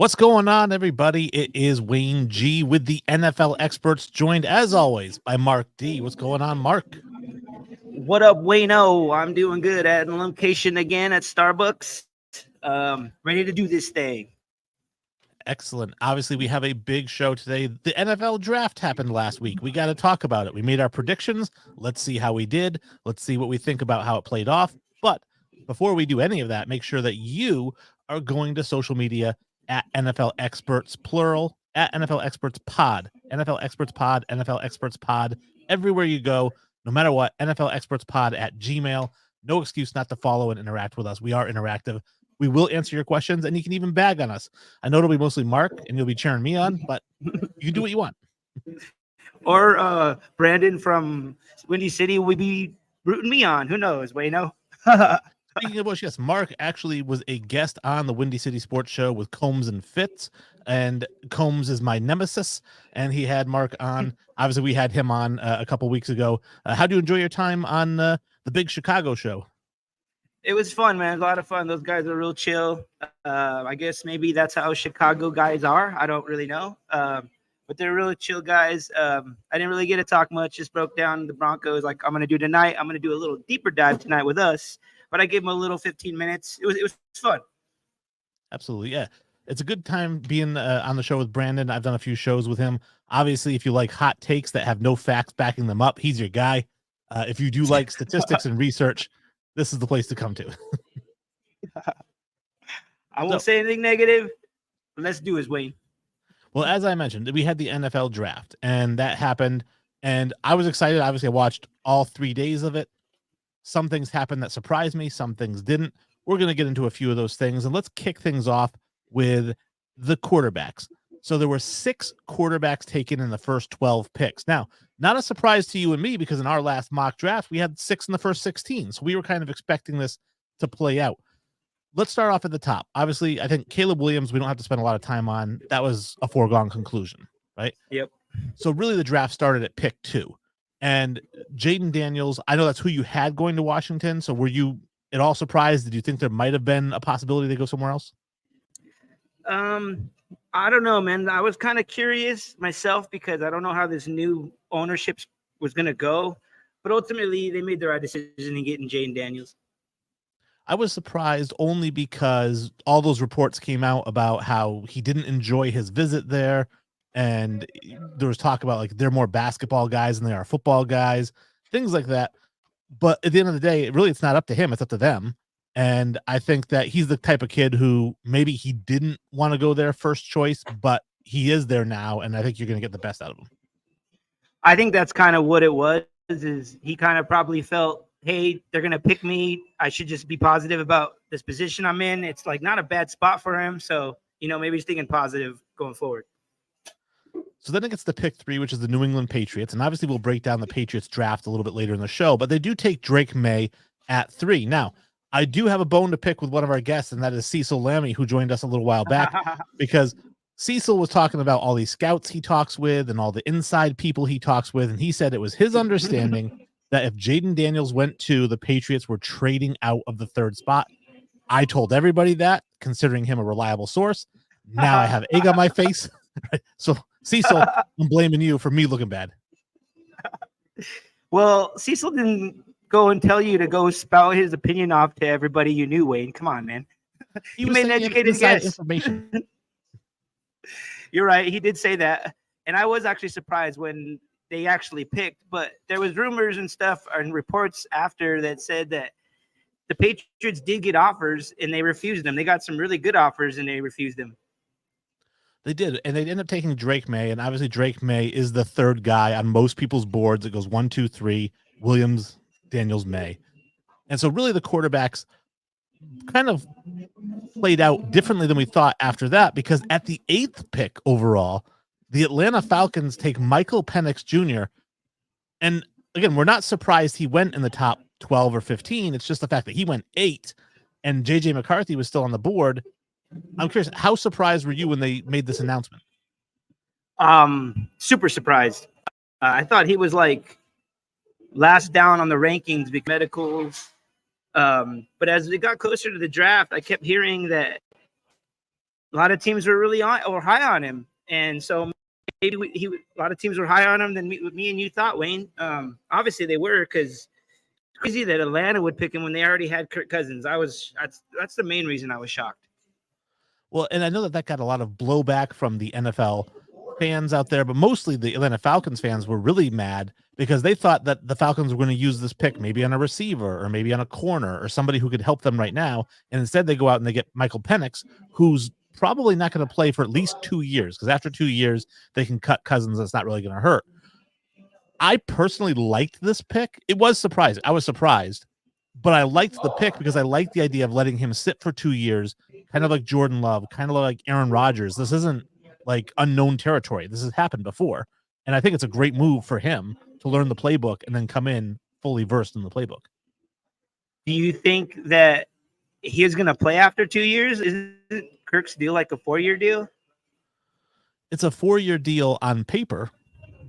What's going on, everybody? It is Wayne G with the NFL experts, joined as always by Mark D. What's going on, Mark? What up, Wayno? I'm doing good at an location again at Starbucks. Ready to do this thing. Excellent. Obviously, we have a big show today. The NFL draft happened last week. We got to talk about it. We made our predictions. Let's see how we did. Let's see what we think about how it played off. But before we do any of that, make sure that you are going to social media at NFL Experts, plural, at NFL Experts Pod, NFL Experts Pod, NFL Experts Pod. Everywhere you go, no matter what, NFL Experts Pod at Gmail. No excuse not to follow and interact with us. We are interactive. We will answer your questions, and you can even bag on us. I know it'll be mostly Mark, and you'll be cheering me on, but you can do what you want. Or Brandon from Windy City will be rooting me on. Who knows, Wayno? Speaking of which, yes, Mark actually was a guest on the Windy City Sports Show with Combs and Fitz, and Combs is my nemesis, and he had Mark on. Obviously, we had him on a couple weeks ago. How do you enjoy your time on the big Chicago show? It was fun, man. A lot of fun. Those guys are real chill. I guess maybe that's how Chicago guys are. I don't really know. But they're really chill guys. I didn't really get to talk much. Just broke down the Broncos like I'm going to do tonight. I'm going to do a little deeper dive tonight with us. But I gave them a little 15 minutes. It was fun. Absolutely, yeah. It's a good time being on the show with Brandon. I've done a few shows with him. Obviously, if you like hot takes that have no facts backing them up, he's your guy. If you do like statistics and research, this is the place to come to. I won't say anything negative, but let's do it, Wayne. Well, as I mentioned, we had the NFL draft, and that happened, and I was excited. Obviously, I watched all 3 days of it. Some things happened that surprised me. Some things didn't. We're going to get into a few of those things, and let's kick things off with the quarterbacks. So there were 6 quarterbacks taken in the first 12 picks. Now, not a surprise to you and me, because in our last mock draft, we had 6 in the first 16. So we were kind of expecting this to play out. Let's start off at the top. Obviously, I think Caleb Williams, we don't have to spend a lot of time on. That was a foregone conclusion, right? Yep. So really the draft started at pick 2. And Jaden Daniels, I know that's who you had going to Washington. So were you at all surprised? Did you think there might have been a possibility to go somewhere else? I don't know, man. I was kind of curious myself because I don't know how this new ownership was going to go. But ultimately, they made the right decision in getting Jaden Daniels. I was surprised only because all those reports came out about how he didn't enjoy his visit there. And there was talk about like they're more basketball guys than they are football guys, things like that. But at the end of the day, really, it's not up to him. It's up to them. And I think that he's the type of kid who maybe he didn't want to go there first choice, but he is there now. And I think you're going to get the best out of him. I think that's kind of what it was, is he kind of probably felt, hey, they're going to pick me. I should just be positive about this position I'm in. It's like not a bad spot for him. So, maybe he's thinking positive going forward. So then it gets to pick 3, which is the New England Patriots. And obviously we'll break down the Patriots draft a little bit later in the show, but they do take Drake May at 3. Now, I do have a bone to pick with one of our guests, and that is Cecil Lammy, who joined us a little while back, because Cecil was talking about all these scouts he talks with and all the inside people he talks with. And he said it was his understanding that if Jaden Daniels went to, the Patriots were trading out of the 3rd spot. I told everybody that, considering him a reliable source. Now I have egg on my face. So Cecil, I'm blaming you for me looking bad. Well, Cecil didn't go and tell you to go spout his opinion off to everybody you knew, Wayne. Come on, man. He made an educated guess. Information. You're right. He did say that. And I was actually surprised when they actually picked, but there was rumors and stuff and reports after that said that the Patriots did get offers and they refused them. They got some really good offers and they refused them. They did, and they ended up taking Drake May, and obviously Drake May is the 3rd guy on most people's boards. It goes 1, 2, 3, Williams, Daniels, May. And so really the quarterbacks kind of played out differently than we thought after that, because at the 8th pick overall, the Atlanta Falcons take Michael Penix Jr. And again, we're not surprised he went in the top 12 or 15. It's just the fact that he went 8 and JJ McCarthy was still on the board. I'm curious, how surprised were you when they made this announcement? Super surprised. I thought he was like last down on the rankings because medicals. But as it got closer to the draft, I kept hearing that a lot of teams were really on or high on him, and so maybe a lot of teams were higher on him than me and you thought, Wayne. Obviously they were, because crazy that Atlanta would pick him when they already had Kirk Cousins. That's the main reason I was shocked. Well, and I know that got a lot of blowback from the NFL fans out there, but mostly the Atlanta Falcons fans were really mad because they thought that the Falcons were going to use this pick maybe on a receiver or maybe on a corner or somebody who could help them right now. And instead they go out and they get Michael Penix, who's probably not going to play for at least 2 years, because after 2 years they can cut Cousins. That's not really going to hurt. I personally liked this pick. It was surprising. I was surprised, but I liked the pick because I liked the idea of letting him sit for 2 years, kind of like Jordan Love, kind of like Aaron Rodgers. This isn't like unknown territory. This has happened before. And I think it's a great move for him to learn the playbook and then come in fully versed in the playbook. Do you think that he is going to play after 2 years? Isn't Kirk's deal like a 4-year deal? It's a 4-year deal on paper,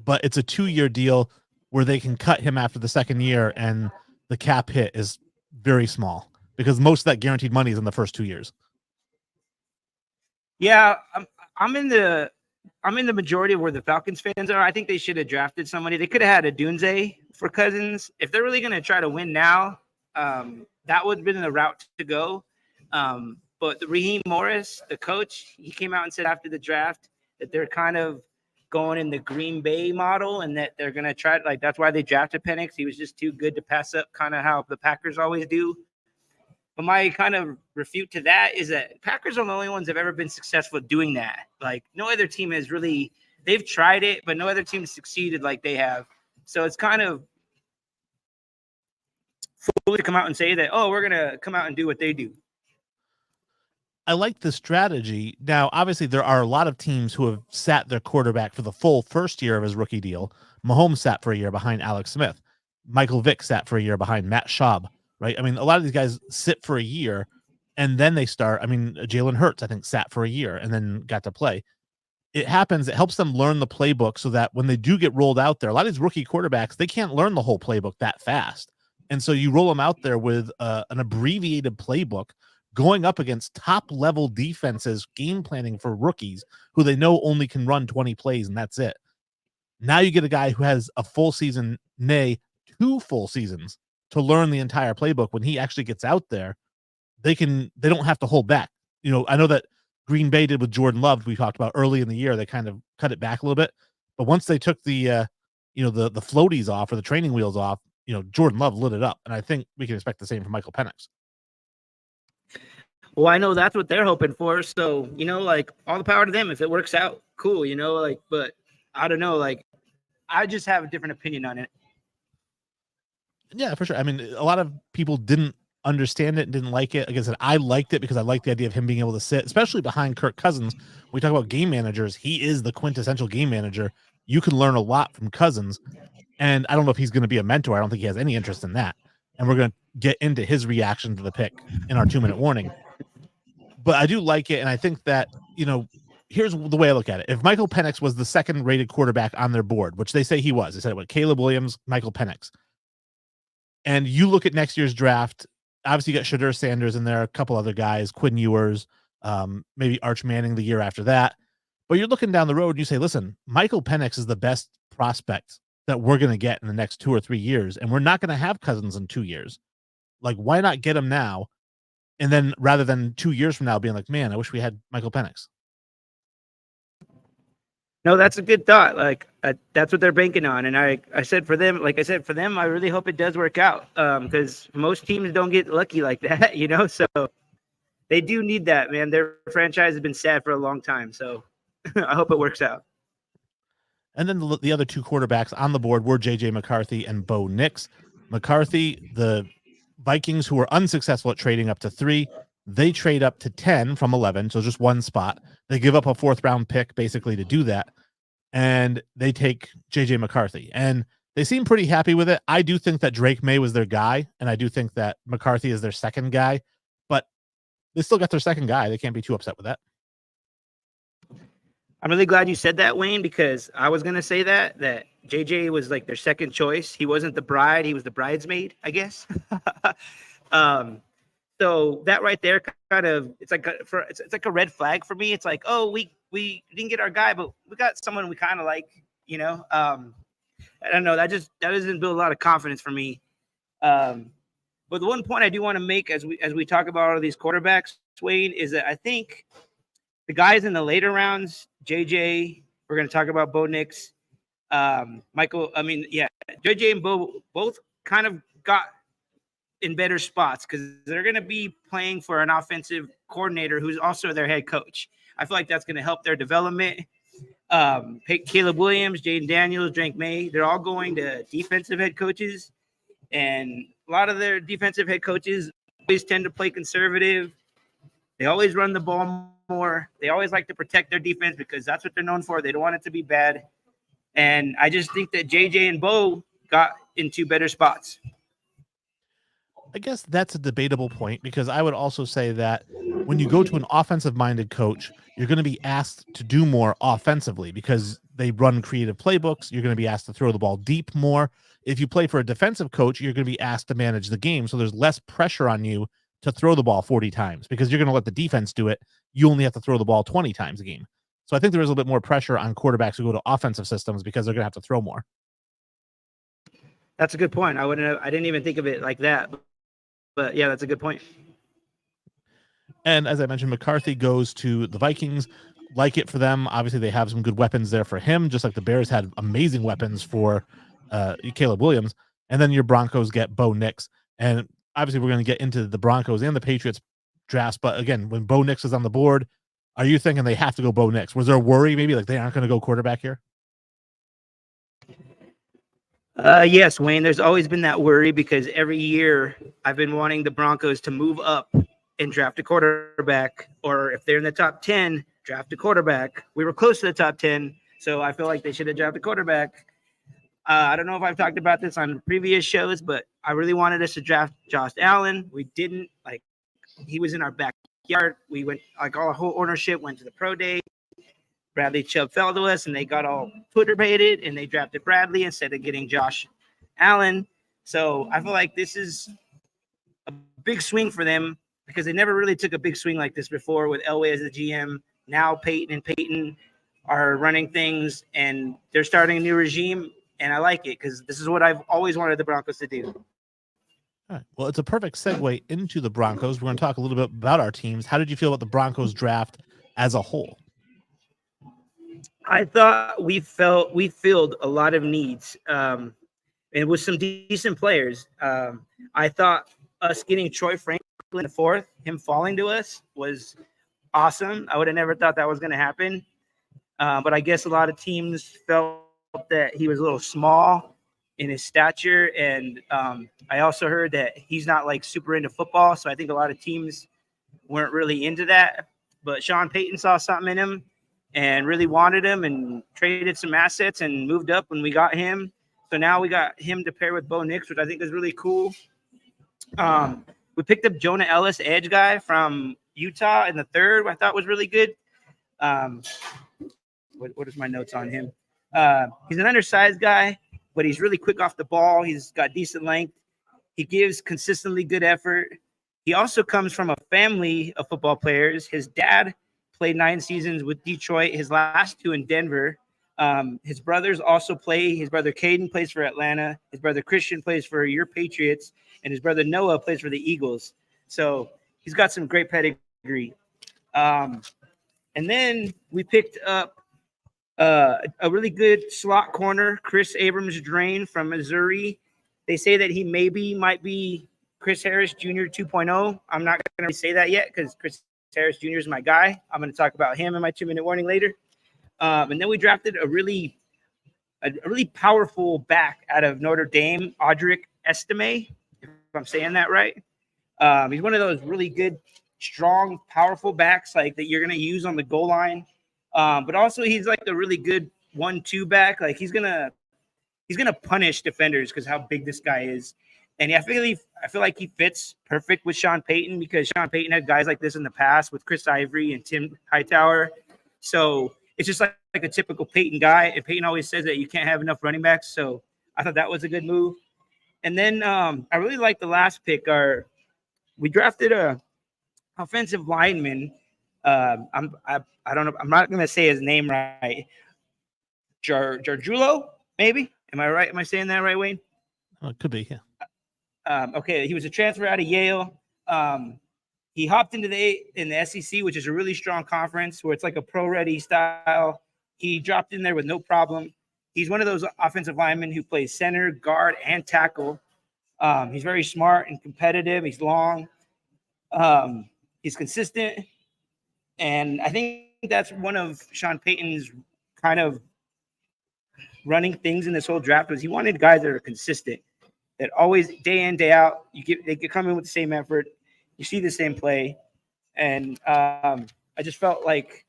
but it's a 2-year deal where they can cut him after the second year, and the cap hit is very small because most of that guaranteed money is in the first 2 years. Yeah, I'm in the majority of where the Falcons fans are. I think they should have drafted somebody. They could have had a Dunze for Cousins. If they're really going to try to win now, that would have been the route to go. But Raheem Morris, the coach, he came out and said after the draft that they're kind of going in the Green Bay model and that they're going to try, like, that's why they drafted Penix. He was just too good to pass up, kind of how the Packers always do. But my kind of refute to that is that Packers are the only ones that have ever been successful doing that. Like, no other team has really, they've tried it, but no other team has succeeded like they have. So it's kind of foolish to come out and say that, oh, we're going to come out and do what they do. I like the strategy. Now, obviously, there are a lot of teams who have sat their quarterback for the full first year of his rookie deal. Mahomes sat for a year behind Alex Smith. Michael Vick sat for a year behind Matt Schaub, right? I mean, a lot of these guys sit for a year, and then they start. I mean, Jalen Hurts, I think, sat for a year and then got to play. It happens. It helps them learn the playbook so that when they do get rolled out there, a lot of these rookie quarterbacks, they can't learn the whole playbook that fast. And so you roll them out there with an abbreviated playbook going up against top-level defenses, game planning for rookies who they know only can run 20 plays, and that's it. Now you get a guy who has a full season, nay, 2 full seasons to learn the entire playbook. When he actually gets out there, they don't have to hold back. You know, I know that Green Bay did with Jordan Love, we talked about early in the year, they kind of cut it back a little bit. But once they took the floaties off or the training wheels off, Jordan Love lit it up. And I think we can expect the same from Michael Penix. Well, I know that's what they're hoping for. So, like, all the power to them. If it works out, cool, but I don't know. Like, I just have a different opinion on it. Yeah, for sure. I mean, a lot of people didn't understand it and didn't like it. Like I said, I liked it because I liked the idea of him being able to sit, especially behind Kirk Cousins. We talk about game managers. He is the quintessential game manager. You can learn a lot from Cousins. And I don't know if he's going to be a mentor. I don't think he has any interest in that. And we're going to get into his reaction to the pick in our 2-minute warning. But I do like it, and I think that, here's the way I look at it. If Michael Penix was the second-rated quarterback on their board, which they say he was, they said, Caleb Williams, Michael Penix, and you look at next year's draft, obviously you got Shadur Sanders in there, a couple other guys, Quinn Ewers, maybe Arch Manning the year after that, but you're looking down the road and you say, listen, Michael Penix is the best prospect that we're going to get in the next 2 or 3 years, and we're not going to have Cousins in 2 years. Like, why not get him now? And then rather than 2 years from now being like, man, I wish we had Michael Penix. No, that's a good thought. Like, that's what they're banking on. And I said for them, I really hope it does work out, because most teams don't get lucky like that, so they do need that, man. Their franchise has been sad for a long time. So I hope it works out. And then the other 2 quarterbacks on the board were J.J. McCarthy and Bo Nix. McCarthy, the Vikings, who were unsuccessful at trading up to 3, they trade up to 10 from 11, so just 1 spot. They give up a 4th-round pick basically to do that, and they take J.J. McCarthy. And they seem pretty happy with it. I do think that Drake May was their guy, and I do think that McCarthy is their second guy, but they still got their second guy. They can't be too upset with that. I'm really glad you said that, Wayne, because I was going to say that JJ was like their second choice. He wasn't the bride. He was the bridesmaid, I guess. So So that right there kind of it's like a red flag for me. It's like, oh, we didn't get our guy, but we got someone we kind of like, you know. I don't know. That doesn't build a lot of confidence for me. But the one point I do want to make as we talk about all of these quarterbacks, Wayne, is that I think the guys in the later rounds, JJ, we're going to talk about Bo Nix, Michael. I mean, yeah, JJ and Bo both kind of got in better spots because they're going to be playing for an offensive coordinator who's also their head coach. I feel like that's going to help their development. Caleb Williams, Jaden Daniels, Drake May, they're all going to defensive head coaches. And a lot of their defensive head coaches always tend to play conservative. They always run the ball more. They always like to protect their defense because that's what they're known for. They don't want it to be bad. And I just think that JJ and Bo got into better spots. I guess that's a debatable point because I would also say that when you go to an offensive-minded coach, you're going to be asked to do more offensively because they run creative playbooks. You're going to be asked to throw the ball deep more. If you play for a defensive coach, you're going to be asked to manage the game. So there's less pressure on you to throw the ball 40 times because you're going to let the defense do it. You only have to throw the ball 20 times a game. So I think there is a little bit more pressure on quarterbacks who go to offensive systems because they're going to have to throw more. That's a good point. I didn't even think of it like that. But yeah, that's a good point. And as I mentioned, McCarthy goes to the Vikings. Like it for them. Obviously, they have some good weapons there for him, just like the Bears had amazing weapons for Caleb Williams. And then your Broncos get Bo Nix. And obviously, we're going to get into the Broncos and the Patriots drafts. But again, when Bo Nix is on the board, are you thinking they have to go Bo Nix? Was there a worry maybe like they aren't going to go quarterback here? Yes, Wayne, there's always been that worry because every year I've been wanting the Broncos to move up and draft a quarterback, or if they're in the top 10, draft a quarterback. We were close to the top 10, so I feel like they should have drafted a quarterback. I don't know if I've talked about this on previous shows, but I really wanted us to draft Josh Allen. We didn't. Like, he was in our backyard. We went, like, our whole ownership went to the pro day. Bradley Chubb fell to us, and they got all Twitter baited, and they drafted Bradley instead of getting Josh Allen. So I feel like this is a big swing for them because they never really took a big swing like this before with Elway as the GM. Now Peyton are running things, and they're starting a new regime, and I like it because this is what I've always wanted the Broncos to do. All right. Well, it's a perfect segue into the Broncos. We're going to talk a little bit about our teams. How did you feel about the Broncos draft as a whole? I thought we filled a lot of needs, and with some decent players. I thought us getting Troy Franklin in the fourth, him falling to us, was awesome. I would have never thought that was going to happen, but I guess a lot of teams felt that he was a little small in his stature, and I also heard that he's not like super into football, so I think a lot of teams weren't really into that. But Sean Payton saw something in him and really wanted him and traded some assets and moved up when we got him. So now we got him to pair with Bo Nix, which I think is really cool. We picked up Jonah Ellis, edge guy from Utah in the third, I thought was really good. What is my notes on him? He's an undersized guy, but he's really quick off the ball. He's got decent length. He gives consistently good effort. He also comes from a family of football players. His dad played 9 seasons with Detroit, his last 2 in Denver. His brothers also play. His brother Caden plays for Atlanta. His brother Christian plays for your Patriots. And his brother Noah plays for the Eagles. So he's got some great pedigree. And then we picked up a really good slot corner, Chris Abrams-Drain from Missouri. They say that he might be Chris Harris Jr. 2.0. I'm not going to say that yet because Chris Harris Jr. is my guy. I'm going to talk about him in my 2-minute warning later. And then we drafted a really powerful back out of Notre Dame, Audric Estime, if I'm saying that right. He's one of those really good, strong, powerful backs like that you're going to use on the goal line. But also he's like a really good 1-2 back. Like he's gonna punish defenders because how big this guy is. And I feel like he fits perfect with Sean Payton because Sean Payton had guys like this in the past with Chris Ivory and Tim Hightower. So it's just like a typical Payton guy. And Payton always says that you can't have enough running backs. So I thought that was a good move. And then I really like the last pick, our we drafted a offensive lineman. I don't know. I'm not gonna say his name right. Jarjulo, maybe. Am I right? Am I saying that right, Wayne? Oh, it could be, yeah. Okay, he was a transfer out of Yale. He hopped into the SEC, which is a really strong conference where it's like a pro-ready style. He dropped in there with no problem. He's one of those offensive linemen who plays center, guard, and tackle. He's very smart and competitive. He's long. He's consistent. And I think that's one of Sean Payton's kind of running things in this whole draft was he wanted guys that are consistent, that always day in, day out, they could come in with the same effort. You see the same play. And I just felt like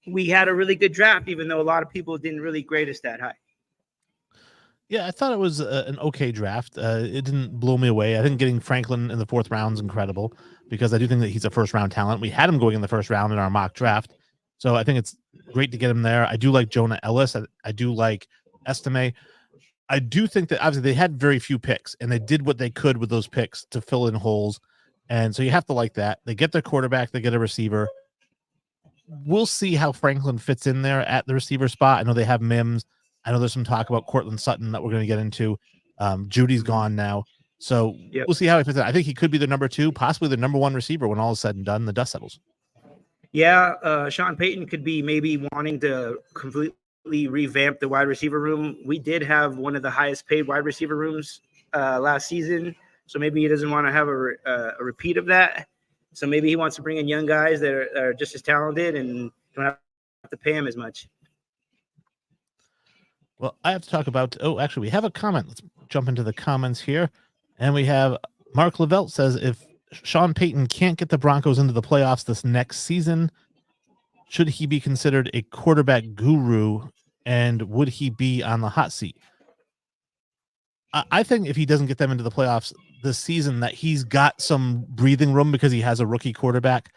we had a really good draft, even though a lot of people didn't really grade us that high. Yeah, I thought it was an okay draft. It didn't blow me away. I think getting Franklin in the 4th round is incredible because I do think that he's a first-round talent. We had him going in the 1st round in our mock draft, so I think it's great to get him there. I do like Jonah Ellis. I do like Estime. I do think that obviously they had very few picks, and they did what they could with those picks to fill in holes, and so you have to like that. They get their quarterback, they get a receiver. We'll see how Franklin fits in there at the receiver spot. I know they have Mims. I know there's some talk about Cortland Sutton that we're going to get into. Judy's gone now. So We'll see how he fits in. I think he could be the number 2, possibly the number 1 receiver when all is said and done, the dust settles. Yeah, Sean Payton could be maybe wanting to completely revamp the wide receiver room. We did have one of the highest paid wide receiver rooms last season. So maybe he doesn't want to have a repeat of that. So maybe he wants to bring in young guys that are just as talented and don't have to pay him as much. Well, I have to talk about, actually, we have a comment. Let's jump into the comments here. And we have Mark Lavelt says, if Sean Payton can't get the Broncos into the playoffs this next season, should he be considered a quarterback guru, and would he be on the hot seat? I think if he doesn't get them into the playoffs this season, that he's got some breathing room because he has a rookie quarterback.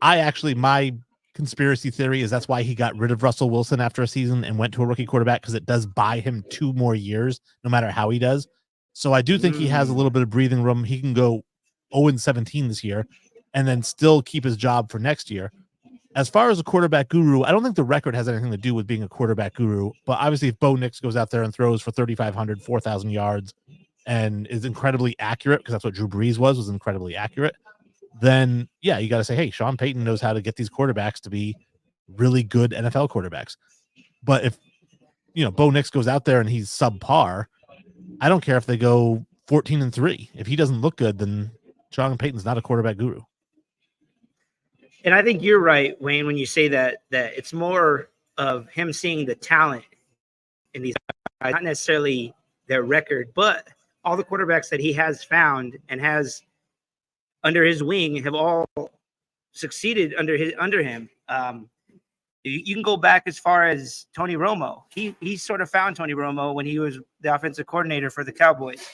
My conspiracy theory is that's why he got rid of Russell Wilson after a season and went to a rookie quarterback, because it does buy him 2 more years, no matter how he does. So I do think he has a little bit of breathing room. He can go 0-17 this year and then still keep his job for next year. As far as a quarterback guru, I don't think the record has anything to do with being a quarterback guru, but obviously if Bo Nix goes out there and throws for 3,500, 4,000 yards and is incredibly accurate, because that's what Drew Brees was incredibly accurate, then yeah, you got to say, hey, Sean Payton knows how to get these quarterbacks to be really good NFL quarterbacks. But if, Bo Nix goes out there and he's subpar, I don't care if they go 14-3. If he doesn't look good, then Sean Payton's not a quarterback guru. And I think you're right, Wayne, when you say that it's more of him seeing the talent in these guys, not necessarily their record, but all the quarterbacks that he has found and has under his wing have all succeeded under him. You can go back as far as Tony Romo. He sort of found Tony Romo when he was the offensive coordinator for the Cowboys,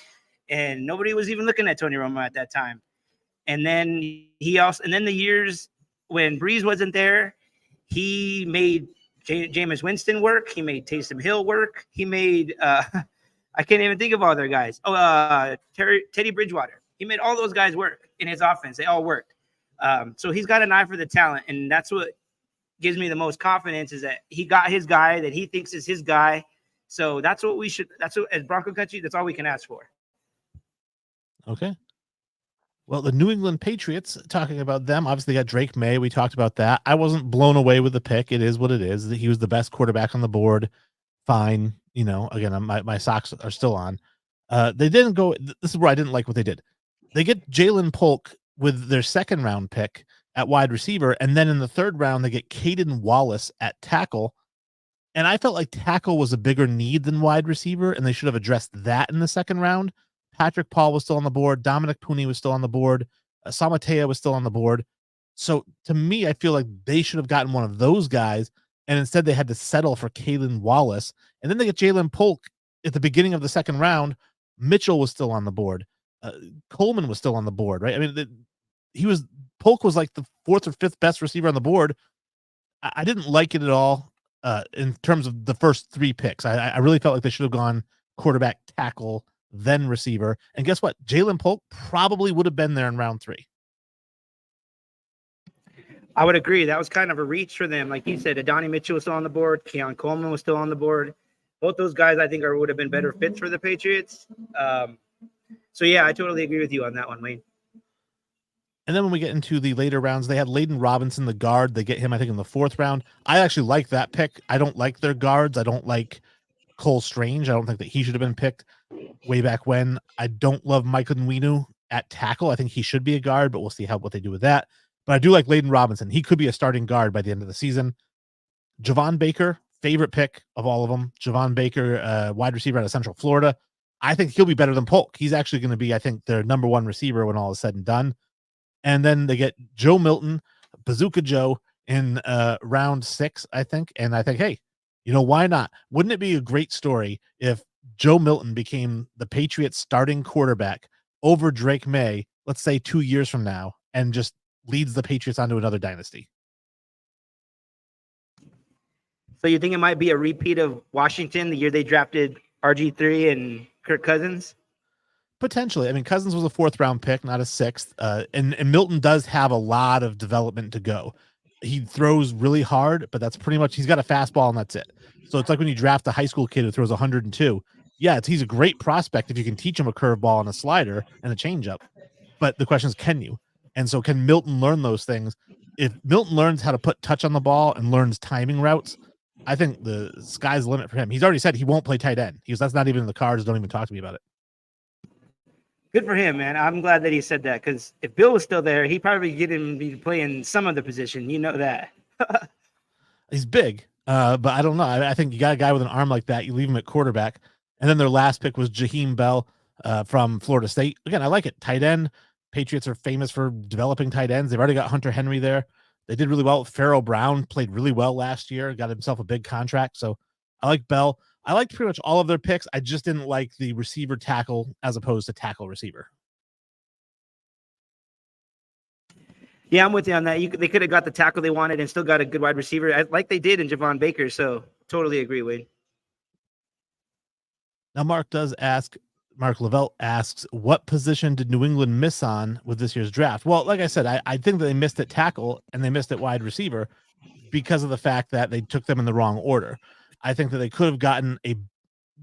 and nobody was even looking at Tony Romo at that time. And then the years when Brees wasn't there, he made Jameis Winston work. He made Taysom Hill work. He made I can't even think of all their guys. Teddy Bridgewater. He made all those guys work in his offense. They all worked. So he's got an eye for the talent, and that's what gives me the most confidence, is that he got his guy that he thinks is his guy. So that's what as Bronco country, that's all we can ask for. Okay. Well, the New England Patriots, talking about them, obviously got Drake May. We talked about that. I wasn't blown away with the pick. It is what it is. He was the best quarterback on the board. Fine. Again, my socks are still on. They didn't go. This is where I didn't like what they did. They get Jalen Polk with their 2nd round pick at wide receiver. And then in the 3rd round, they get Caden Wallace at tackle. And I felt like tackle was a bigger need than wide receiver, and they should have addressed that in the 2nd round. Patrick Paul was still on the board. Dominic Pooney was still on the board. Samatea was still on the board. So to me, I feel like they should have gotten one of those guys, and instead they had to settle for Kalen Wallace. And then they get Jalen Polk at the beginning of the 2nd round. Mitchell was still on the board. Coleman was still on the board, right? I mean, Polk was like the 4th or 5th best receiver on the board. I didn't like it at all in terms of the first 3 picks. I really felt like they should have gone quarterback, tackle, then receiver. And guess what? Jalen Polk probably would have been there in round 3. I would agree. That was kind of a reach for them. Like you said, Adonai Mitchell was still on the board. Keon Coleman was still on the board. Both those guys, I think, would have been better fits for the Patriots. So, yeah, I totally agree with you on that one, Wayne. And then when we get into the later rounds, they had Layden Robinson, the guard. They get him, I think, in the 4th round. I actually like that pick. I don't like their guards. I don't like Cole Strange. I don't think that he should have been picked way back when. I don't love Michael Nwinu at tackle. I think he should be a guard, but we'll see what they do with that. But I do like Layden Robinson. He could be a starting guard by the end of the season. Javon Baker, favorite pick of all of them. Javon Baker, wide receiver out of Central Florida. I think he'll be better than Polk. He's actually going to be, I think, their number 1 receiver when all is said and done. And then they get Joe Milton, Bazooka Joe, in round 6, I think. And I think, hey, why not? Wouldn't it be a great story if Joe Milton became the Patriots starting quarterback over Drake May, let's say 2 years from now, and just leads the Patriots onto another dynasty? So you think it might be a repeat of Washington, the year they drafted RG3 and Kirk Cousins? Potentially. I mean, Cousins was a 4th round pick, not a 6th. And Milton does have a lot of development to go. He throws really hard, but that's pretty much, he's got a fastball and that's it. So it's like when you draft a high school kid who throws 102. Yeah, he's a great prospect if you can teach him a curveball and a slider and a changeup. But the question is, can you? And so can Milton learn those things? If Milton learns how to put touch on the ball and learns timing routes, I think the sky's the limit for him. He's already said he won't play tight end. That's not even in the cards. Don't even talk to me about it. Good for him, man. I'm glad that he said that, because if Bill was still there, he'd probably get him be playing some of the position. You know that. He's big, but I don't know. I think you got a guy with an arm like that, you leave him at quarterback. And then their last pick was Jaheim Bell from Florida State. Again, I like it. Tight end. Patriots are famous for developing tight ends. They've already got Hunter Henry there. They did really well. Pharaoh Brown played really well last year, got himself a big contract. So I like Bell. I liked pretty much all of their picks. I just didn't like the receiver tackle as opposed to tackle receiver. Yeah, I'm with you on that. They could have got the tackle they wanted and still got a good wide receiver, like they did in Javon Baker. So totally agree, Wade. Now, Mark Lavelle asks, what position did New England miss on with this year's draft? Well, like I said, I think that they missed at tackle and they missed at wide receiver because of the fact that they took them in the wrong order. I think that they could have gotten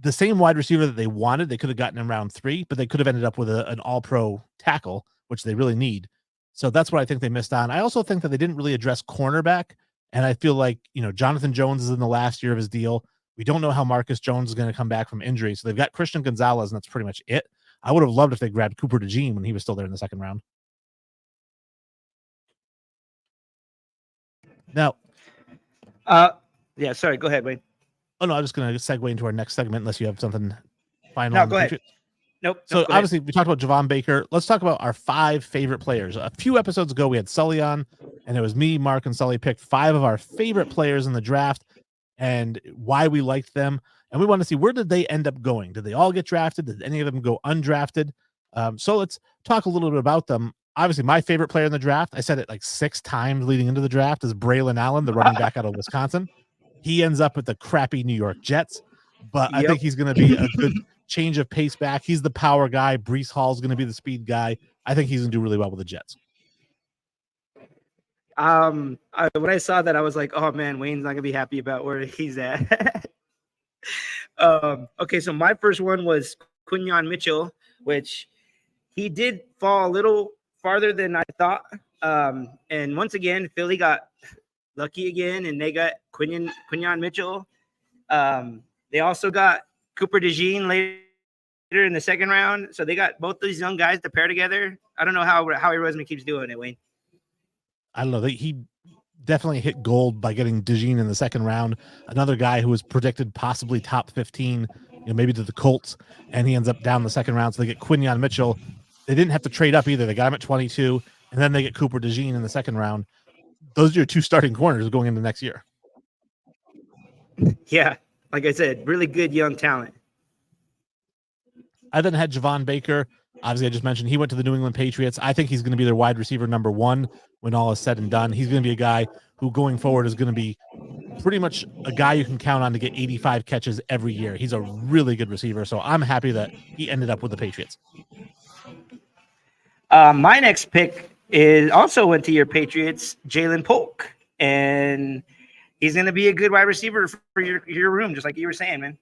the same wide receiver that they wanted. They could have gotten in round 3, but they could have ended up with an all-pro tackle, which they really need. So that's what I think they missed on. I also think that they didn't really address cornerback. And I feel like, Jonathan Jones is in the last year of his deal. We don't know how Marcus Jones is going to come back from injury. So they've got Christian Gonzalez, and that's pretty much it. I would have loved if they grabbed Cooper DeJean when he was still there in the 2nd round. Now, yeah, sorry, go ahead, Wayne. Oh, no, I'm just going to segue into our next segment unless you have something final. No, go ahead. Nope. So obviously we talked about Javon Baker. Let's talk about our 5 favorite players. A few episodes ago, we had Sully on, and it was me, Mark, and Sully picked 5 of our favorite players in the draft and why we liked them. And we want to see, where did they end up going? Did they all get drafted? Did any of them go undrafted? So let's talk a little bit about them. Obviously, my favorite player in the draft, I said it like 6 times leading into the draft, is Braylon Allen, the running back out of Wisconsin. He ends up with the crappy New York Jets, but I think he's going to be a good change of pace back. He's the power guy. Breece Hall's going to be the speed guy. I think he's going to do really well with the Jets. When I saw that, I was like, oh man, Wayne's not going to be happy about where he's at. Okay, so my first one was Quinyon Mitchell, which he did fall a little farther than I thought. And once again, Philly got lucky again, and they got Quinyon Mitchell. They also got Cooper DeJean later in the 2nd round. So they got both these young guys to pair together. I don't know how Roseman keeps doing it, Wayne. I don't know. He definitely hit gold by getting DeJean in the 2nd round. Another guy who was predicted possibly top 15, maybe to the Colts, and he ends up down the 2nd round. So they get Quinyon Mitchell. They didn't have to trade up either. They got him at 22, and then they get Cooper DeJean in the 2nd round. Those are your 2 starting corners going into next year. Yeah, like I said, really good young talent. I then had Javon Baker. Obviously, I just mentioned he went to the New England Patriots. I think he's going to be their wide receiver number 1 when all is said and done. He's going to be a guy who going forward is going to be pretty much a guy you can count on to get 85 catches every year. He's a really good receiver, so I'm happy that he ended up with the Patriots. My next pick is also went to your Patriots, Jalen Polk, and he's going to be a good wide receiver for your room, just like you were saying, man.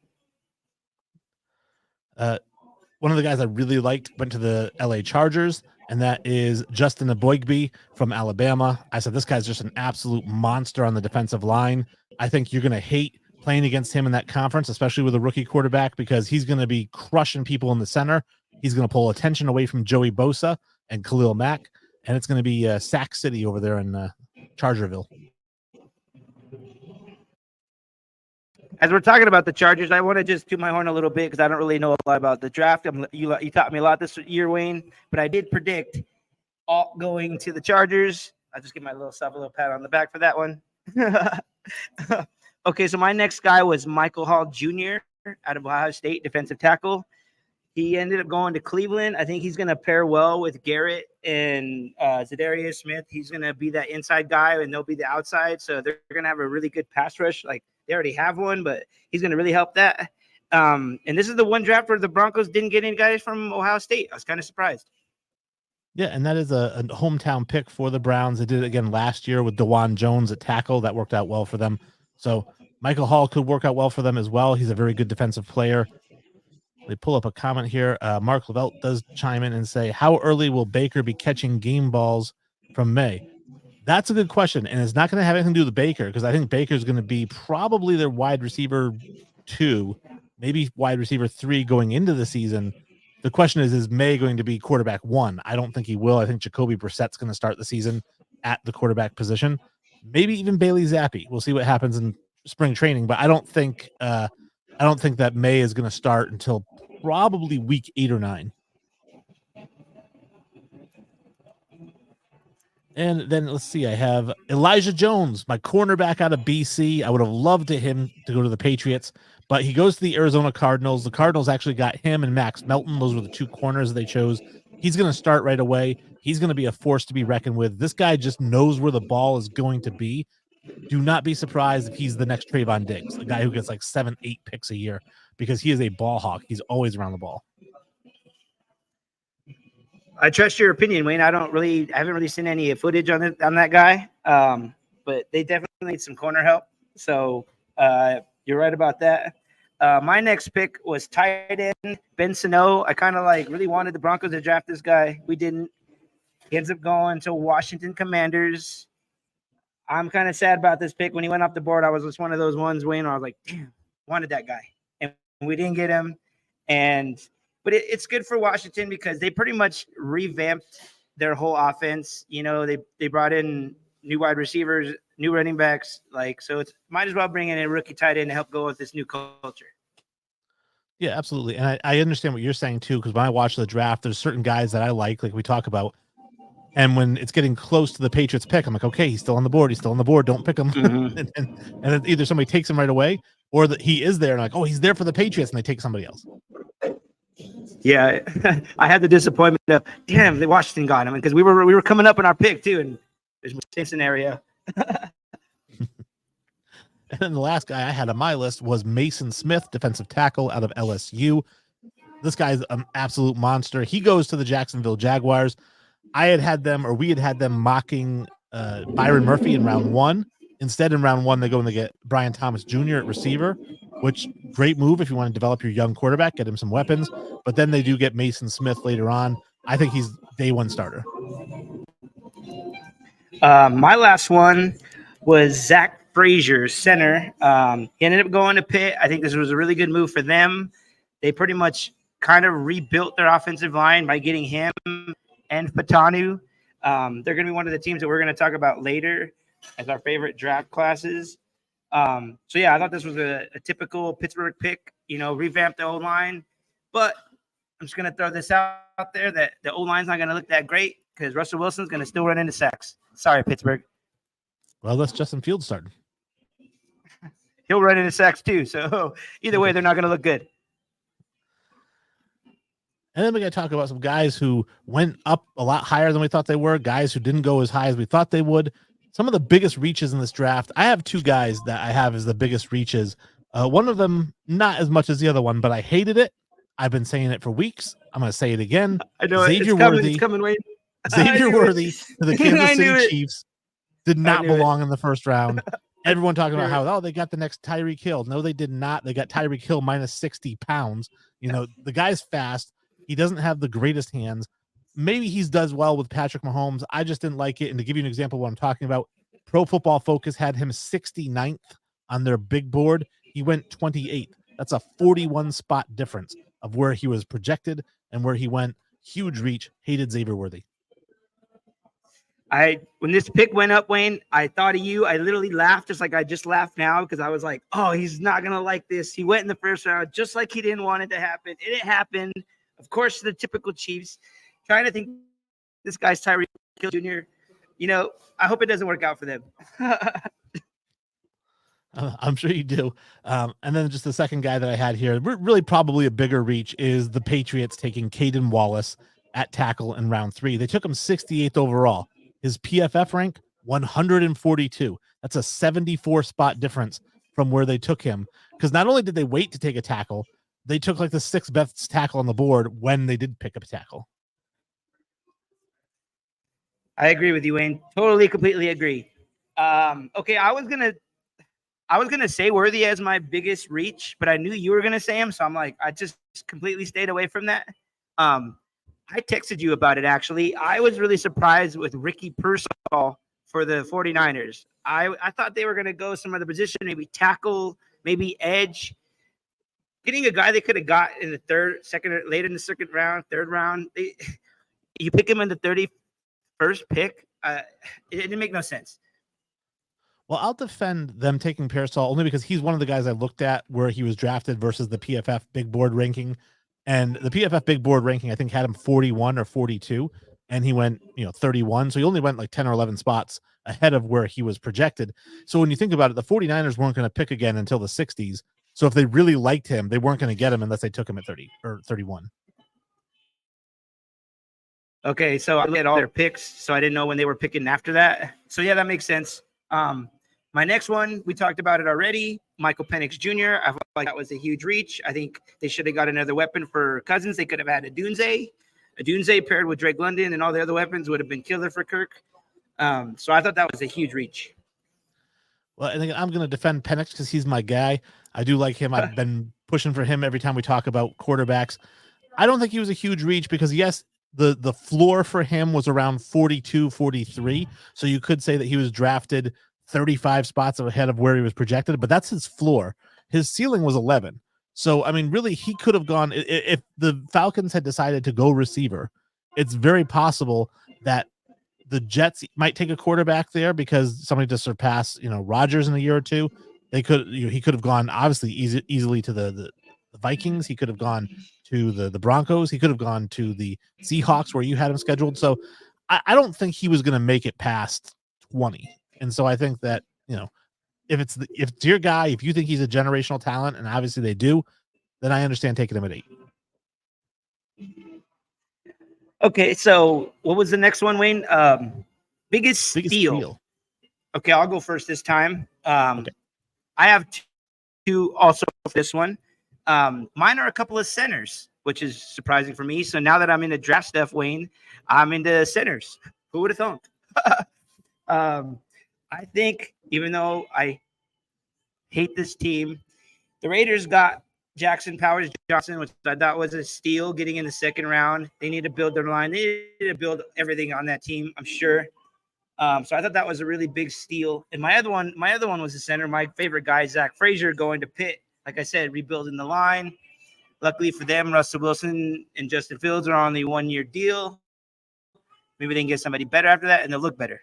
One of the guys I really liked went to the LA Chargers, and that is Justin Aboigbe from Alabama. I said, this guy's just an absolute monster on the defensive line. I think you're going to hate playing against him in that conference, especially with a rookie quarterback, because he's going to be crushing people in the center. He's going to pull attention away from Joey Bosa and Khalil Mack, and it's going to be Sack City over there in Chargerville. As we're talking about the Chargers, I want to just toot my horn a little bit because I don't really know a lot about the draft. You taught me a lot this year, Wayne, but I did predict all going to the Chargers. I'll just give my little self a little pat on the back for that one. Okay, so my next guy was Michael Hall Jr. out of Ohio State, defensive tackle. He ended up going to Cleveland. I think he's going to pair well with Garrett and Zadarius Smith. He's going to be that inside guy, and they'll be the outside. So they're going to have a really good pass rush. Like, they already have one, but he's going to really help that. And this is the one draft where the Broncos didn't get any guys from Ohio State. I was kind of surprised. Yeah, and that is a hometown pick for the Browns. They did it again last year with DeJuan Jones at tackle. That worked out well for them. So Michael Hall could work out well for them as well. He's a very good defensive player. They pull up a comment here. Mark Lavelt does chime in and say, how early will Baker be catching game balls from May? That's a good question, and it's not going to have anything to do with Baker, because I think Baker's going to be probably their wide receiver 2, maybe wide receiver 3 going into the season. The question is May going to be quarterback 1? I don't think he will. I think Jacoby Brissett's going to start the season at the quarterback position. Maybe even Bailey Zappi. We'll see what happens in spring training, but I don't think that May is going to start until probably week 8 or 9. And then let's see, I have Elijah Jones, my cornerback out of BC. I would have loved him to go to the Patriots, but he goes to the Arizona Cardinals. The Cardinals actually got him and Max Melton. Those were the 2 corners they chose. He's going to start right away. He's going to be a force to be reckoned with. This guy just knows where the ball is going to be. Do not be surprised if he's the next Trayvon Diggs, the guy who gets like 7-8 picks a year, because he is a ball hawk. He's always around the ball. I trust your opinion, Wayne. I haven't really seen any footage on that guy, but they definitely need some corner help. So you're right about that. My next pick was tight end Ben Sano. I kind of really wanted the Broncos to draft this guy. We didn't. He ends up going to Washington Commanders. I'm kind of sad about this pick. When he went off the board, I was just one of those ones, Wayne, where I was like, damn, wanted that guy. And we didn't get him. But it's good for Washington because they pretty much revamped their whole offense. You know, they brought in new wide receivers, new running backs. So it's might as well bring in a rookie tight end to help go with this new culture. Yeah, absolutely. And I understand what you're saying too, because when I watch the draft, there's certain guys that I like we talk about. And when it's getting close to the Patriots pick, I'm like, okay, he's still on the board. He's still on the board. Don't pick him. Mm-hmm. and then either somebody takes him right away, or that he is there and like, oh, he's there for the Patriots, and they take somebody else. Yeah, I had the disappointment of, damn, the Washington got him, because we were coming up in our pick too, and there's the same scenario. And then the last guy I had on my list was Mason Smith, defensive tackle out of LSU. This guy's an absolute monster. He goes to the Jacksonville Jaguars. We had had them mocking Byron Murphy in round 1. Instead, in round 1, they go and they get Brian Thomas Jr. at receiver, which great move if you want to develop your young quarterback, get him some weapons. But then they do get Mason Smith later on. I think he's day 1 starter. My last one was Zach Frazier, center. He ended up going to Pitt. I think this was a really good move for them. They pretty much kind of rebuilt their offensive line by getting him and Fatanu. They're going to be one of the teams that we're going to talk about later as our favorite draft classes. So yeah, I thought this was a typical Pittsburgh pick, revamp the O-line, but I'm just going to throw this out there that the O-line's not going to look that great because Russell Wilson's going to still run into sacks. Sorry, Pittsburgh. Well, that's Justin Fields starting. He'll run into sacks too. So either way, they're not going to look good. And then we got to talk about some guys who went up a lot higher than we thought they were, guys who didn't go as high as we thought they would. some of the biggest reaches in this draft. I have two guys that I have as the biggest reaches. One of them, not as much as the other one, but I hated it. I've been saying it for weeks. I'm going to say it again. I know Xavier it's coming. Worthy. It's coming, Wayne. Xavier Worthy to the Kansas City it. Chiefs did not belong in the first round. Everyone talking about how, they got the next Tyreek Hill. No, they did not. They got Tyreek Hill minus 60 pounds. The guy's fast. He doesn't have the greatest hands. Maybe he does well with Patrick Mahomes. I just didn't like it. And to give you an example of what I'm talking about, Pro Football Focus had him 69th on their big board. He went 28th. That's a 41 spot difference of where he was projected and where he went. Huge reach. Hated Xavier Worthy. When this pick went up, Wayne, I thought of you. I literally laughed just like I just laughed now because I was like, oh, he's not going to like this. He went in the first round just like he didn't want it to happen. It happened. Of course, the typical Chiefs. Trying to think this guy's Tyreek Hill Jr. I hope it doesn't work out for them. I'm sure you do. And then just the second guy that I had here, really probably a bigger reach, is the Patriots taking Caden Wallace at tackle in round 3. They took him 68th overall. His PFF rank, 142. That's a 74 spot difference from where they took him. Because not only did they wait to take a tackle, they took like the 6th best tackle on the board when they did pick up a tackle. I agree with you, Wayne. Totally, completely agree. Okay, I was gonna say Worthy as my biggest reach, but I knew you were gonna say him, so I'm like, I just completely stayed away from that. I texted you about it, actually. I was really surprised with Ricky Pearsall for the 49ers. I thought they were going to go some other position, maybe tackle, maybe edge. Getting a guy they could have got in the late in the second round, third round, you pick him in the 31st pick. It didn't make no sense. Well, I'll defend them taking Pearsall only because he's one of the guys I looked at where he was drafted versus the PFF big board ranking. And the PFF big board ranking, I think, had him 41 or 42, and he went, 31. So he only went like 10 or 11 spots ahead of where he was projected. So when you think about it, the 49ers weren't going to pick again until the 60s. So if they really liked him, they weren't going to get him unless they took him at 30 or 31. Okay, so I looked at all their picks, so I didn't know when they were picking after that. So yeah, that makes sense. My next one, we talked about it already. Michael Penix Jr. I felt like that was a huge reach. I think they should have got another weapon for Cousins. They could have had a Dunze paired with Drake London, and all the other weapons would have been killer for Kirk. So I thought that was a huge reach. Well, I think I'm going to defend Penix because he's my guy. I do like him. I've been pushing for him every time we talk about quarterbacks. I don't think he was a huge reach because, yes, the floor for him was around 42, 43. So you could say that he was drafted 35 spots ahead of where he was projected, but that's his floor. His ceiling was 11. So, I mean, really, he could have gone, if the Falcons had decided to go receiver, it's very possible that the Jets might take a quarterback there because somebody to surpass, Rodgers in a year or two. They could, he could have gone obviously easily to the Vikings. He could have gone to the Broncos. He could have gone to the Seahawks where you had him scheduled. So I don't think he was going to make it past 20. And so I think that, if it's your guy, if you think he's a generational talent, and obviously they do, then I understand taking him at 8. Okay, so what was the next one, Wayne? Biggest steal. Okay, I'll go first this time. Okay. I have two also for this one. Mine are a couple of centers, which is surprising for me. So now that I'm into draft stuff, Wayne, I'm into centers. Who would have thought? I think, even though I hate this team, the Raiders got Jackson Powers Johnson, which I thought was a steal getting in the second round. They need to build their line. They need to build everything on that team, I'm sure. So I thought that was a really big steal. And my other one was the center. My favorite guy, Zach Frazier, going to Pitt. Like I said, rebuilding the line. Luckily for them, Russell Wilson and Justin Fields are on the 1-year deal. Maybe they can get somebody better after that, and they'll look better.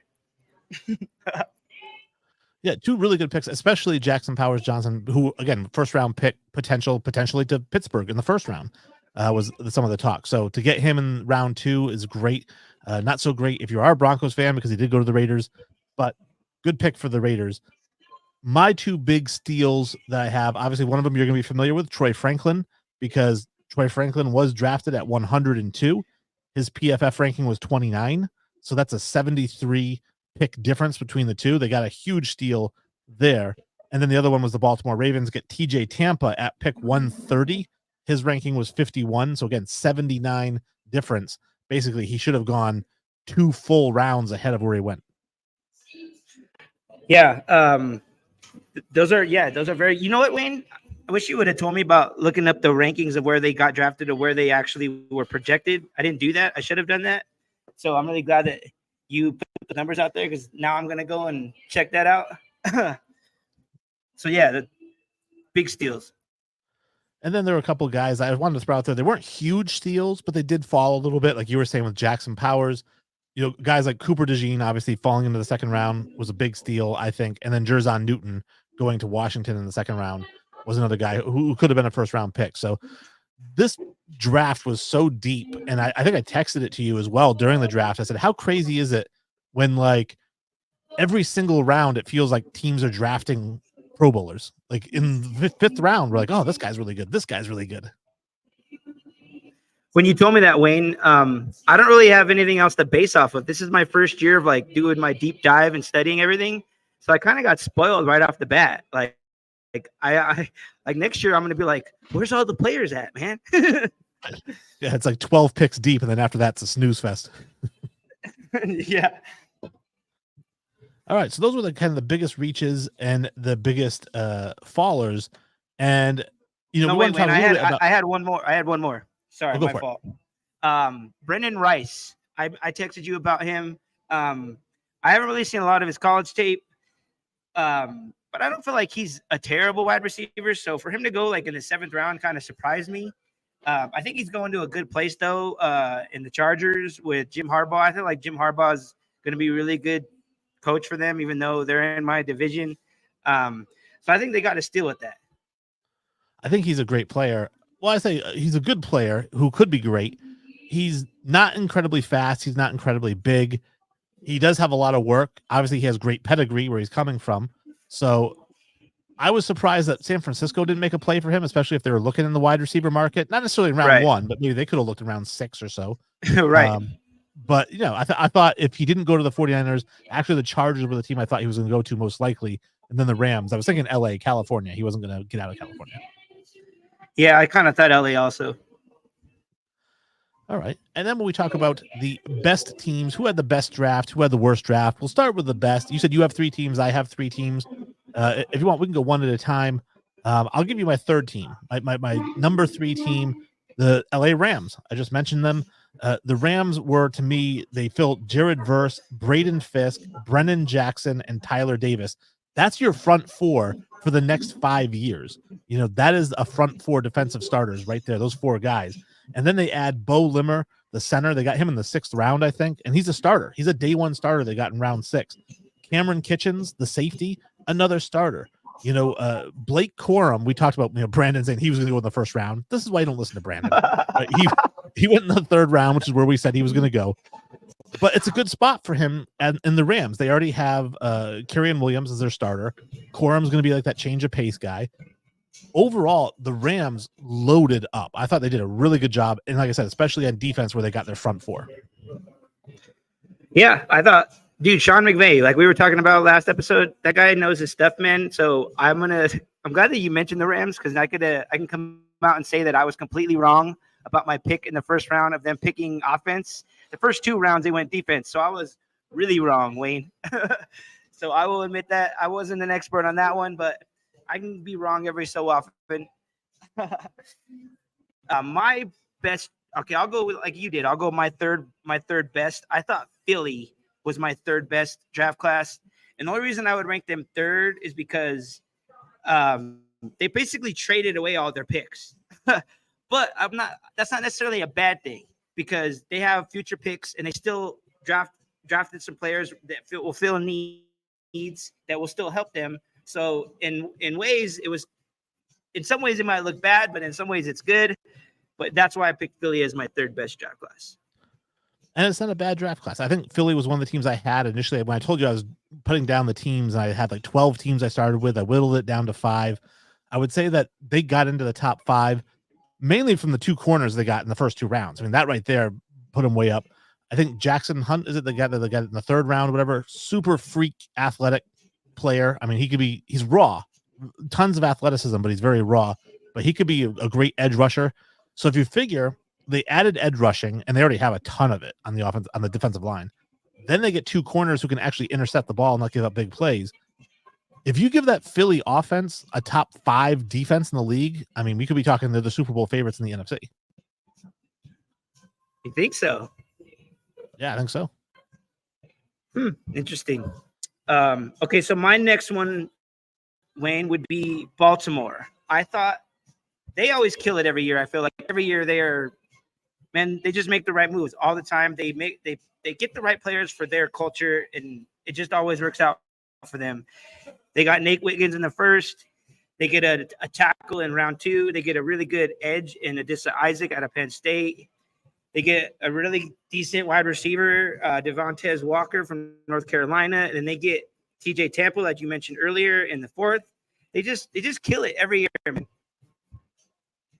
Yeah, 2 really good picks, especially Jackson Powers Johnson, who, again, first-round pick potentially to Pittsburgh in the first round was some of the talk. So to get him in round 2 is great. Not so great if you are a Broncos fan because he did go to the Raiders, but good pick for the Raiders. My 2 big steals that I have, obviously one of them you're going to be familiar with, Troy Franklin, because Troy Franklin was drafted at 102. His PFF ranking was 29, so that's a 73 pick difference between the two. They got a huge steal there. And then the other one was the Baltimore Ravens get TJ Tampa at pick 130. His ranking was 51. So again, 79 difference. Basically, he should have gone 2 full rounds ahead of where he went. Yeah. Those are very, you know what, Wayne? I wish you would have told me about looking up the rankings of where they got drafted or where they actually were projected. I didn't do that. I should have done that. So I'm really glad that you put the numbers out there, because now I'm going to go and check that out. So yeah, the big steals. And then there were a couple of guys I wanted to throw out there. They weren't huge steals, but they did fall a little bit. Like you were saying with Jackson Powers, guys like Cooper DeJean, obviously falling into the second round was a big steal, I think. And then Jerzon Newton going to Washington in the second round was another guy who could have been a first round pick. So this draft was so deep. And I think I texted it to you as well during the draft. I said, how crazy is it when like every single round, it feels like teams are drafting Pro Bowlers. Like in the fifth round, we're like, oh, this guy's really good. This guy's really good. When you told me that, Wayne, I don't really have anything else to base off of. This is my first year of like doing my deep dive and studying everything. So I kind of got spoiled right off the bat. Like I like next year I'm going to be like, where's all the players at, man? Yeah, it's like 12 picks deep. And then after that, it's a snooze fest. Yeah. All right. So those were the kind of the biggest reaches and the biggest fallers. And, wait, I had one more. Sorry, my fault. Brendan Rice. I texted you about him. I haven't really seen a lot of his college tape. But I don't feel like he's a terrible wide receiver. So for him to go like in the 7th round kind of surprised me. I think he's going to a good place though, in the Chargers with Jim Harbaugh. I feel like Jim Harbaugh is going to be a really good coach for them, even though they're in my division. So I think they got to steal with that. I think he's a great player. Well, I say he's a good player who could be great. He's not incredibly fast. He's not incredibly big. He does have a lot of work. Obviously, he has great pedigree where he's coming from. So I was surprised that San Francisco didn't make a play for him, especially if they were looking in the wide receiver market. Not necessarily in round 1, but maybe they could have looked in round 6 or so. Right. But, I thought if he didn't go to the 49ers, actually the Chargers were the team I thought he was going to go to most likely. And then the Rams. I was thinking LA, California. He wasn't going to get out of California. Yeah, I kind of thought LA also. All right. And then when we talk about the best teams, who had the best draft, who had the worst draft, we'll start with the best. You said you have 3 teams. I have 3 teams. If you want, we can go one at a time. I'll give you my third team, my number 3 team, the LA Rams. I just mentioned them. The Rams were, to me, they filled Jared Verse, Braden Fisk, Brennan Jackson, and Tyler Davis. That's your front 4 for the next 5 years. That is a front 4 defensive starters right there, those 4 guys. And then they add Bo Limmer, the center. They got him in the 6th round, I think. And he's a starter. He's a day 1 starter they got in round 6. Cameron Kitchens, the safety, another starter. Blake Corum, we talked about, Brandon saying he was going to go in the 1st round. This is why you don't listen to Brandon. He went in the 3rd round, which is where we said he was going to go. But it's a good spot for him in the Rams. They already have Kerryon Williams as their starter. Corum's going to be like that change of pace guy. Overall, the Rams loaded up. I thought they did a really good job. And like I said, especially on defense where they got their front 4. Yeah, I thought, dude, Sean McVay, like we were talking about last episode, that guy knows his stuff, man. So I'm glad that you mentioned the Rams, because I can come out and say that I was completely wrong about my pick in the 1st round of them picking offense. The first 2 rounds they went defense. So I was really wrong, Wayne. So I will admit that I wasn't an expert on that one, but I can be wrong every so often. My best, okay, I'll go with like you did. I'll go my third best. I thought Philly was my 3rd best draft class. And the only reason I would rank them 3rd is because they basically traded away all their picks. But that's not necessarily a bad thing, because they have future picks and they still drafted some players that will fill needs that will still help them. So in some ways it might look bad, but in some ways it's good. But that's why I picked Philly as my 3rd best draft class. And it's not a bad draft class. I think Philly was one of the teams I had initially. When I told you I was putting down the teams, and I had like 12 teams I started with, I whittled it down to 5. I would say that they got into the top 5, mainly from the 2 corners they got in the first 2 rounds. I mean, that right there put them way up. I think Jackson Hunt is it the guy that they got in the third round, whatever. Super freak athletic player. I mean, he's raw, tons of athleticism, but he's very raw. But he could be a great edge rusher. So if you figure they added edge rushing, and they already have a ton of it on the defensive line, then they get two corners who can actually intercept the ball and not give up big plays. If you give that Philly offense a top 5 defense in the league, I mean, we could be talking they're the Super Bowl favorites in the NFC. You think so? Yeah, I think so. Interesting. Okay, so my next one, Wayne, would be Baltimore. I thought they always kill it every year. I feel like every year they just make the right moves all the time. They get the right players for their culture, and it just always works out for them. They got Nate Wiggins in the first. They get a tackle in round 2. They get a really good edge in Adisa Isaac out of Penn State. They get a really decent wide receiver, Devontae Walker from North Carolina, and then they get TJ Tampa, like you mentioned earlier, in the 4th. They just kill it every year, man.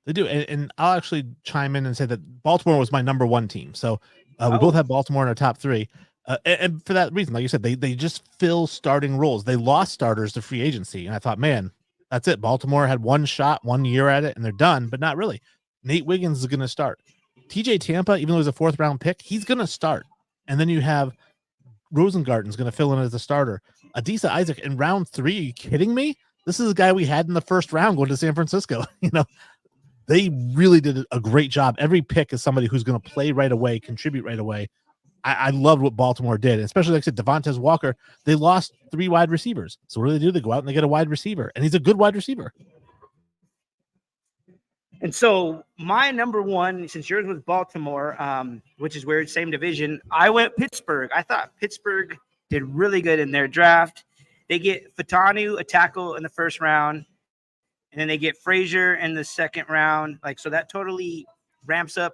They do, and I'll actually chime in and say that Baltimore was my number 1 team. So we both have Baltimore in our top 3. And for that reason, like you said, they just fill starting roles. They lost starters to free agency, and I thought, man, that's it. Baltimore had one shot, 1 year at it, and they're done, but not really. Nate Wiggins is going to start. TJ Tampa, even though he's a 4th round pick, he's going to start. And then you have Rosengarten's going to fill in as a starter. Adisa Isaac in round 3, are you kidding me? This is a guy we had in the 1st round going to San Francisco. They really did a great job. Every pick is somebody who's going to play right away, contribute right away. I loved what Baltimore did, especially like I said, Devontae Walker. They lost 3 wide receivers. So what do? They go out and they get a wide receiver, and he's a good wide receiver. And so my number 1, since yours was Baltimore, which is weird, same division, I went Pittsburgh. I thought Pittsburgh did really good in their draft. They get Fatanu, a tackle in the 1st round, and then they get Frazier in the 2nd round. So that totally ramps up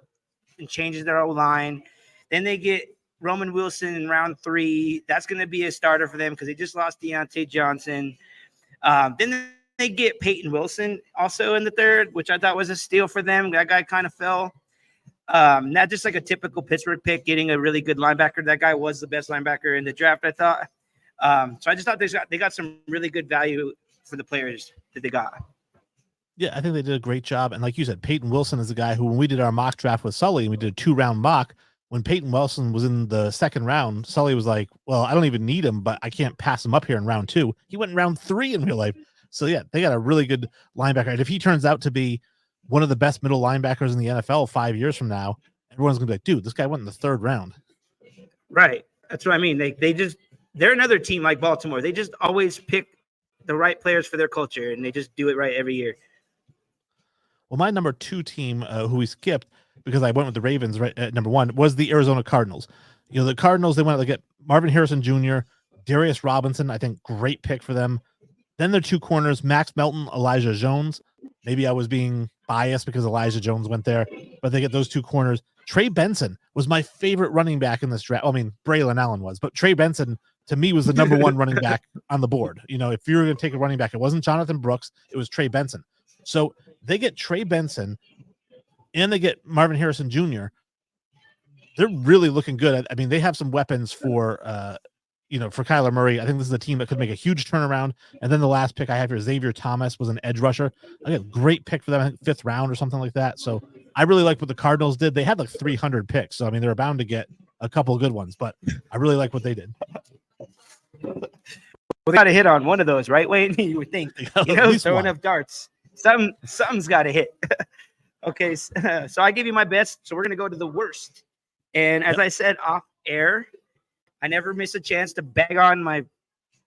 and changes their O-line. Then they get Roman Wilson in round 3. That's going to be a starter for them because they just lost Deontay Johnson. Then they get Peyton Wilson also in the 3rd, which I thought was a steal for them. That guy kind of fell. Not just like a typical Pittsburgh pick, getting a really good linebacker. That guy was the best linebacker in the draft, I thought. So I just thought they got some really good value for the players that they got. Yeah, I think they did a great job. And like you said, Peyton Wilson is the guy who, when we did our mock draft with Sully, and we did a 2-round mock, when Peyton Wilson was in the 2nd round, Sully was like, well, I don't even need him, but I can't pass him up here in round 2. He went in round 3 in real life. So, yeah, they got a really good linebacker. And if he turns out to be one of the best middle linebackers in the NFL 5 years from now, everyone's going to be like, dude, this guy went in the 3rd round. Right. That's what I mean. They're another team like Baltimore. They just always pick the right players for their culture, and they just do it right every year. Well, my number 2 team, who we skipped because I went with the Ravens right at number 1, was the Arizona Cardinals. The Cardinals, they went to get Marvin Harrison Jr., Darius Robinson. I think great pick for them. Then their 2 corners, Max Melton, Elijah Jones. Maybe I was being biased because Elijah Jones went there, but they get those 2 corners. Trey Benson was my favorite running back in this draft. I mean, Braylon Allen was, but Trey Benson to me was the number 1 running back on the board. If you were going to take a running back, it wasn't Jonathan Brooks, it was Trey Benson. So they get Trey Benson and they get Marvin Harrison Jr. They're really looking good. I mean, they have some weapons for Kyler Murray. I think this is a team that could make a huge turnaround. And then the last pick I have here, Xavier Thomas, was an edge rusher. Again, great pick for them, I think 5th round or something like that. So I really like what the Cardinals did. They had like 300 picks. So, I mean, they're bound to get a couple of good ones, but I really like what they did. Well, they got to hit on one of those, right, Wayne? You would think, throwing up darts. Something's got to hit. Okay, so I give you my best. So we're going to go to the worst. And as I said off air, I never miss a chance to bag on my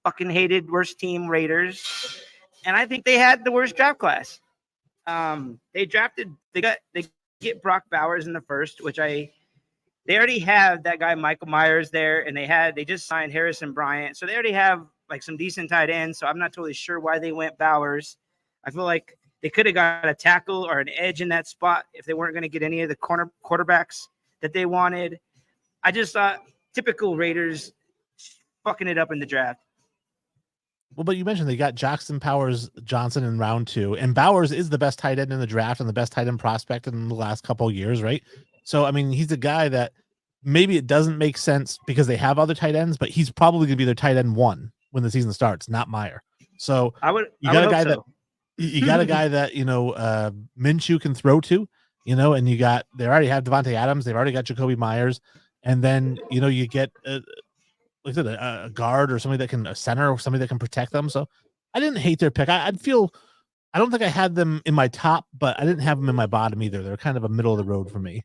fucking hated worst team, Raiders. And I think they had the worst draft class. They get Brock Bowers in the 1st, which they already have that guy Michael Myers there, and they just signed Harrison Bryant. So they already have like some decent tight ends. So I'm not totally sure why they went Bowers. I feel like they could have got a tackle or an edge in that spot if they weren't going to get any of the quarterbacks that they wanted. I just thought typical Raiders fucking it up in the draft. Well, but you mentioned they got Jackson Powers Johnson in round 2, and Bowers is the best tight end in the draft and the best tight end prospect in the last couple of years, right? So, I mean, he's a guy that maybe it doesn't make sense because they have other tight ends, but he's probably going to be their tight end 1 when the season starts, not Meyer. So you got a guy that you got a guy that Minshew can throw to, they already have Devontae Adams, they've already got Jacoby Myers, and then you get like I said, a guard or somebody a center or somebody that can protect them. So I didn't hate their pick. I don't think I had them in my top, but I didn't have them in my bottom either. They're kind of a middle of the road for me.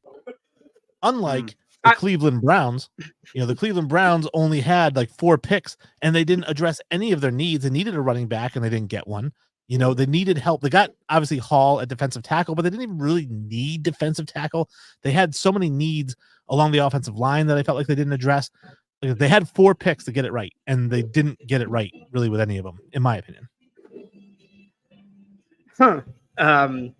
Unlike the Cleveland Browns, the Cleveland Browns only had like 4 picks and they didn't address any of their needs. They needed a running back and they didn't get one. They needed help. They got obviously Hall at defensive tackle, but they didn't even really need defensive tackle. They had so many needs along the offensive line that I felt like they didn't address. They had 4 picks to get it right, and they didn't get it right really with any of them, in my opinion. I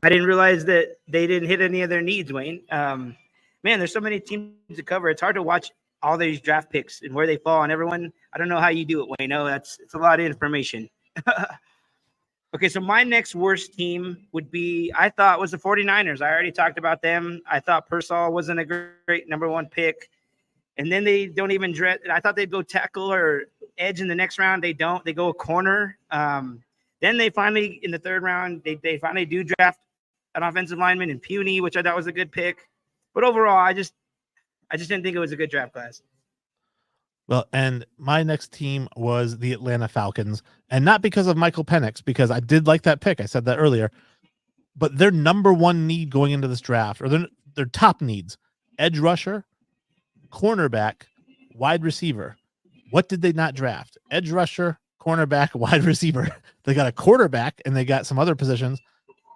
didn't realize that they didn't hit any of their needs, Wayne. Man, there's so many teams to cover. It's hard to watch all these draft picks and where they fall on everyone. I don't know how you do it, Wayne. No, it's a lot of information. Okay, so my next worst team would be, I thought, was the 49ers. I already talked about them. I thought Pearsall wasn't a great number 1 pick. And then they don't even dress. I thought they'd go tackle or edge in the next round. They don't. They go a corner. Then they finally, in the 3rd round, they finally do draft an offensive lineman in Puny, which I thought was a good pick. But overall, I just didn't think it was a good draft class. Well, and my next team was the Atlanta Falcons, and not because of Michael Penix, because I did like that pick. I said that earlier, but their number 1 need going into this draft, or their top needs: edge rusher, cornerback, wide receiver. What did they not draft? Edge rusher, cornerback, wide receiver. They got a quarterback and they got some other positions,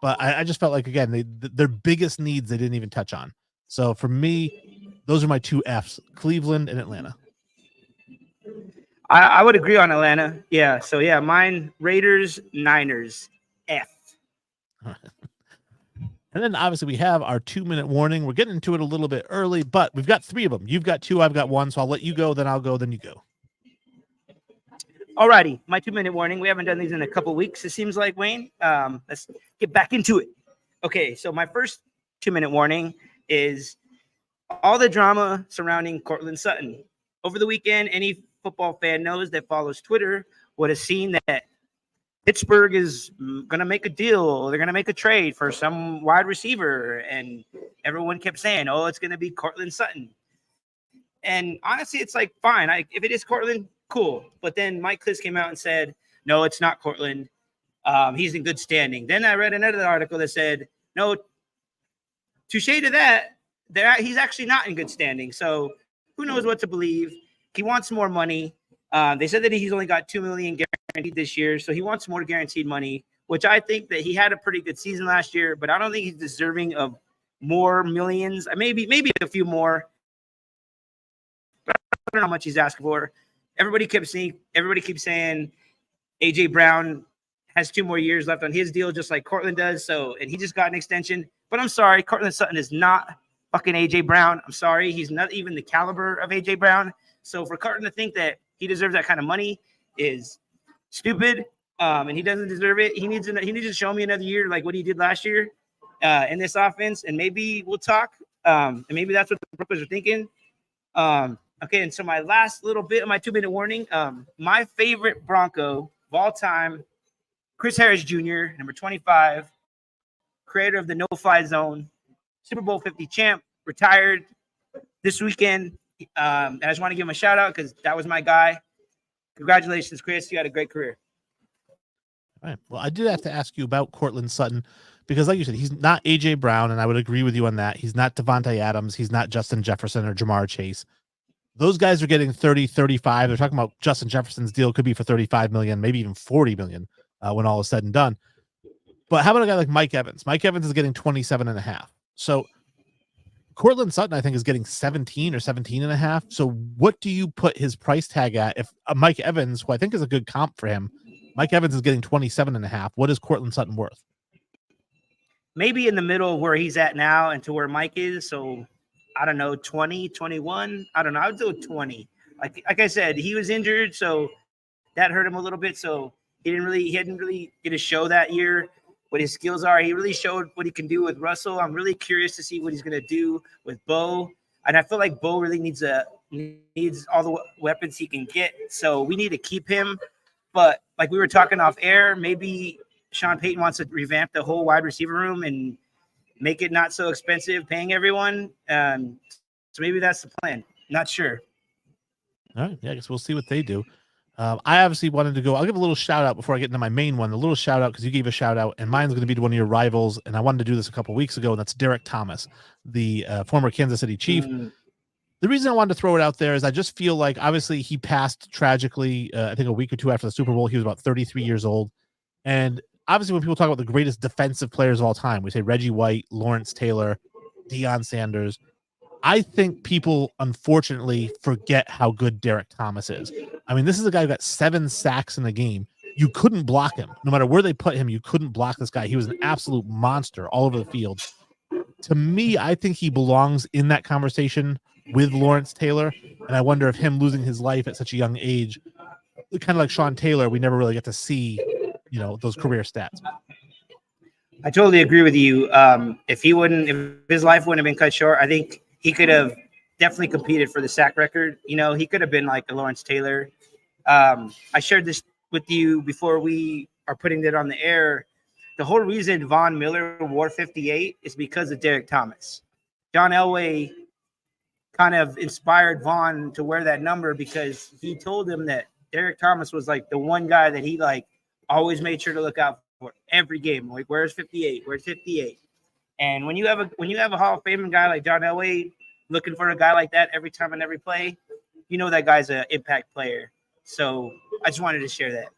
but I just felt like, again, their biggest needs they didn't even touch on. So for me, those are my 2 Fs: Cleveland and Atlanta. I would agree on Atlanta. Yeah. So yeah, mine Raiders, Niners, F. And then obviously we have our 2-minute warning. We're getting into it a little bit early, but we've got 3 of them. You've got 2, I've got 1. So I'll let you go, then I'll go, then you go. All righty. My 2-minute warning. We haven't done these in a couple weeks, it seems like, Wayne. Let's get back into it. Okay. So my first 2-minute warning is all the drama surrounding Courtland Sutton. Over the weekend, any football fan knows that follows Twitter would have seen that Pittsburgh is going to make a deal. They're going to make a trade for some wide receiver. And everyone kept saying, oh, it's going to be Courtland Sutton. And honestly, it's like, fine. If it is Courtland, cool. But then Mike Klis came out and said, no, it's not Courtland. He's in good standing. Then I read another article that said, no, touche to that, he's actually not in good standing. So who knows what to believe. He wants more money. They said that he's only got $2 million guaranteed this year, so he wants more guaranteed money, which I think that he had a pretty good season last year, but I don't think he's deserving of more millions. Maybe a few more. But I don't know how much he's asking for. Everybody keeps saying AJ Brown has 2 more years left on his deal, just like Courtland does. So, and he just got an extension. But I'm sorry, Courtland Sutton is not fucking AJ Brown. I'm sorry, he's not even the caliber of AJ Brown. So for Carton to think that he deserves that kind of money is stupid, and he doesn't deserve it. He needs to show me another year like what he did last year in this offense, and maybe we'll talk. And maybe that's what the Broncos are thinking. Okay, and so my last little bit of my 2-minute warning. My favorite Bronco of all time, Chris Harris Jr., number 25, creator of the no-fly zone, Super Bowl 50 champ, retired this weekend. And I just want to give him a shout out because that was my guy. Congratulations, Chris. You had a great career. All right. Well, I did have to ask you about Courtland Sutton because, like you said, he's not AJ Brown, and I would agree with you on that. He's not Devontae Adams. He's not Justin Jefferson or Jamar Chase. Those guys are getting 30, 35. They're talking about Justin Jefferson's deal could be for 35 million, maybe even 40 million when all is said and done. But how about a guy like Mike Evans? Mike Evans is getting 27.5. So Courtland Sutton, I think, is getting 17 or 17.5. So what do you put his price tag at? If Mike Evans, who I think is a good comp for him, Mike Evans is getting 27.5. What is Courtland Sutton worth? Maybe in the middle of where he's at now and to where Mike is. So I don't know, 20, 21. I don't know. I would do 20. Like I said, he was injured, so that hurt him a little bit. So he didn't really get a show that year. What his skills are. He really showed what he can do with Russell. I'm really curious to see what he's going to do with Bo. and I feel like Bo really needs all the weapons he can get. So we need to keep him. But like we were talking off air, maybe Sean Payton wants to revamp the whole wide receiver room and make it not so expensive, paying everyone. So maybe that's the plan. Not sure. All right. Yeah, I guess we'll see what they do. I obviously wanted to go. I'll give a little shout out before I get into my main one. A little shout out because you gave a shout out, and mine's going to be to one of your rivals. And I wanted to do this a couple weeks ago, and that's Derek Thomas, the former Kansas City Chief. The reason I wanted to throw it out there is I just feel like obviously he passed tragically, I think a week or two after the Super Bowl. He was about 33 years old. And obviously when people talk about the greatest defensive players of all time, we say Reggie White, Lawrence Taylor, Deion Sanders. I think people unfortunately forget how good Derek Thomas is. I mean, this is a guy who got 7 sacks in the game. You couldn't block him. No matter where they put him, you couldn't block this guy. He was an absolute monster all over the field. To me, I think he belongs in that conversation with Lawrence Taylor. And I wonder if him losing his life at such a young age, kind of like Sean Taylor, we never really get to see, those career stats. I totally agree with you. If his life wouldn't have been cut short, I think he could have definitely competed for the sack record. He could have been like a Lawrence Taylor. I shared this with you before we are putting it on the air. The whole reason Von Miller wore 58 is because of Derek Thomas. John Elway kind of inspired Von to wear that number because he told him that Derek Thomas was like the one guy that he like always made sure to look out for every game. Like, where's 58? Where's 58? And when you have a Hall of Fame guy like John Elway looking for a guy like that every time and every play, that guy's an impact player. So I just wanted to share that.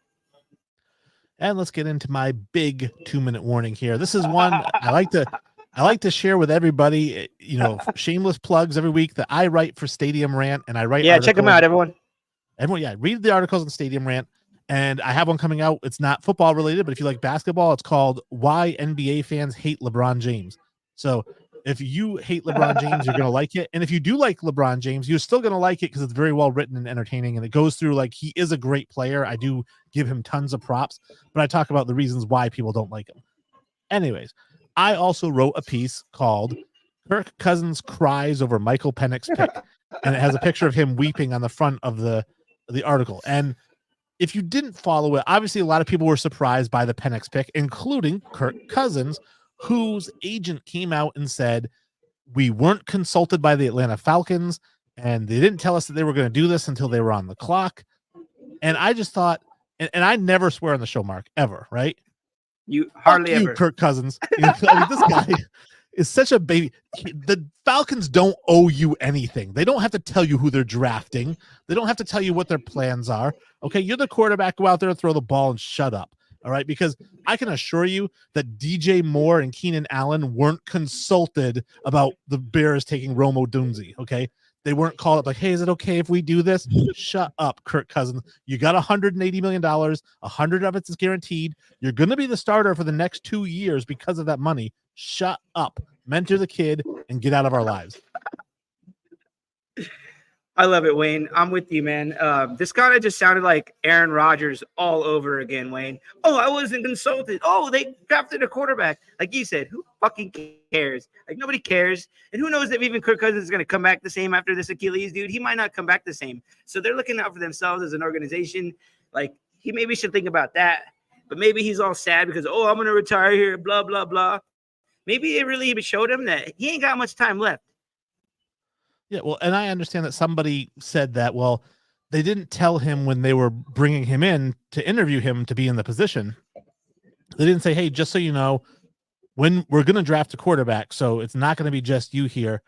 And let's get into my big 2-minute warning here. This is one I like to share with everybody, shameless plugs every week that I write for Stadium Rant, and I write. Yeah, check them out, everyone. Yeah, read the articles on Stadium Rant. And I have one coming out. It's not football related, but if you like basketball, it's called Why NBA Fans Hate LeBron James. So if you hate LeBron James, you're going to like it. And if you do like LeBron James, you're still going to like it because it's very well written and entertaining. And it goes through like he is a great player. I do give him tons of props, but I talk about the reasons why people don't like him. Anyways, I also wrote a piece called Kirk Cousins Cries Over Michael Penix's Pick. And it has a picture of him weeping on the front of the article. And if you didn't follow it, obviously a lot of people were surprised by the Penix pick, including Kirk Cousins, whose agent came out and said, we weren't consulted by the Atlanta Falcons, and they didn't tell us that they were going to do this until they were on the clock. And I just thought, and I never swear on the show, Mark, ever, right? You hardly ever. Kirk Cousins. This guy is such a baby. The Falcons don't owe you anything. They don't have to tell you who they're drafting. They don't have to tell you what their plans are. Okay, you're the quarterback. Go out there and throw the ball and shut up. All right, because I can assure you that DJ Moore and Keenan Allen weren't consulted about the Bears taking Rome Odunze. Okay, they weren't called up like, hey, is it okay if we do this? Shut up, Kirk Cousins. You got $180 million. 100 of it is guaranteed. You're going to be the starter for the next 2 years because of that money. Shut up, mentor the kid, and get out of our lives. I love it, Wayne. I'm with you, man. This kind of just sounded like Aaron Rodgers all over again, Wayne. Oh, I wasn't consulted. Oh, they drafted a quarterback. Like you said, who fucking cares? Like, nobody cares. And who knows if even Kirk Cousins is going to come back the same after this Achilles, dude. He might not come back the same. So they're looking out for themselves as an organization. Like, he maybe should think about that. But maybe he's all sad because, oh, I'm going to retire here, blah, blah, blah. Maybe it really showed him that he ain't got much time left. Yeah, well, and I understand that somebody said that, well, they didn't tell him when they were bringing him in to interview him to be in the position. They didn't say, hey, just so you know, when we're going to draft a quarterback, so it's not going to be just you here.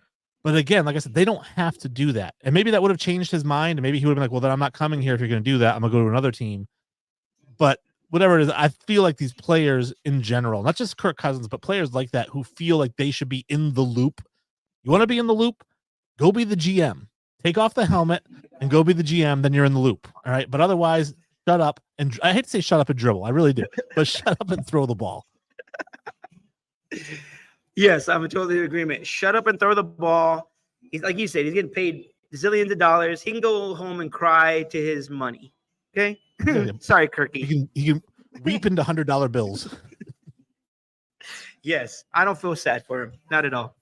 But again, like I said, they don't have to do that. And maybe that would have changed his mind. And maybe he would have been like, well, then I'm not coming here if you're going to do that. I'm going to go to another team. But whatever it is, I feel like these players in general, not just Kirk Cousins, but players like that who feel like they should be in the loop. You want to be in the loop? Go be the GM. Take off the helmet and go be the GM. Then you're in the loop. All right. But otherwise, shut up. And I hate to say shut up and dribble. I really do. But shut up and throw the ball. Yes, I'm in totally agreement. Shut up and throw the ball. He's like you said, he's getting paid zillions of dollars. He can go home and cry to his money. Okay. Sorry, Kirky. He can weep into $100 bills. Yes. I don't feel sad for him. Not at all.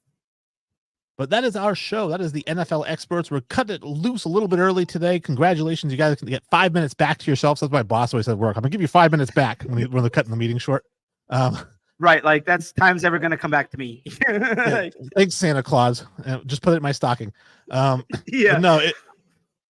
But that is our show. That is the NFL experts. We're cutting it loose a little bit early today. Congratulations. You guys can get 5 minutes back to yourselves. That's my boss always said work. I'm going to give you 5 minutes back when they're cutting the meeting short. Right. Like that's time's ever going to come back to me. Yeah, thanks, Santa Claus. Just put it in my stocking. Yeah. No,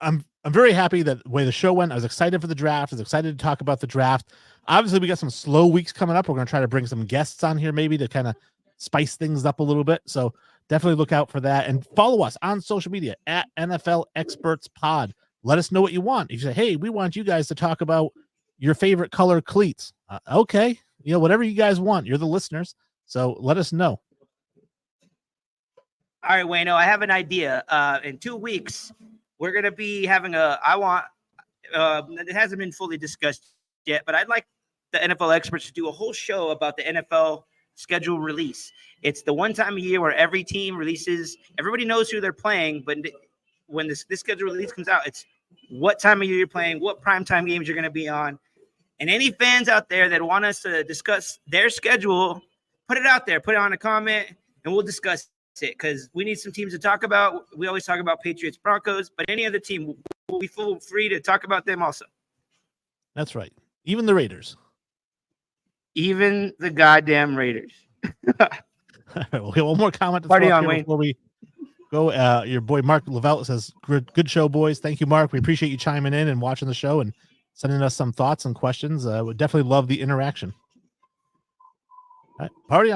I'm very happy that the way the show went. I was excited for the draft. I was excited to talk about the draft. Obviously, we got some slow weeks coming up. We're going to try to bring some guests on here maybe to kind of spice things up a little bit. So definitely look out for that and follow us on social media at NFL Experts Pod. Let us know what you want. If you say, hey, we want you guys to talk about your favorite color cleats. Okay. Whatever you guys want. You're the listeners. So let us know. All right, Wayno, I have an idea. In 2 weeks, we're going to be having it hasn't been fully discussed yet, but I'd like the NFL experts to do a whole show about the NFL schedule release. It's the one time a year where every team releases, everybody knows who they're playing, but when this schedule release comes out, it's what time of year you're playing, what primetime games you're going to be on. And any fans out there that want us to discuss their schedule, put it out there, put it on a comment, and we'll discuss it because we need some teams to talk about. We always talk about Patriots, Broncos, but any other team, we'll be full free to talk about them also. That's right. Even the Raiders. Even the goddamn Raiders. All right, we'll get one more comment to Party on, Wayne. Before we go. Your boy Mark Lavelle says, good show, boys. Thank you, Mark. We appreciate you chiming in and watching the show and sending us some thoughts and questions. Would definitely love the interaction. All right, party on.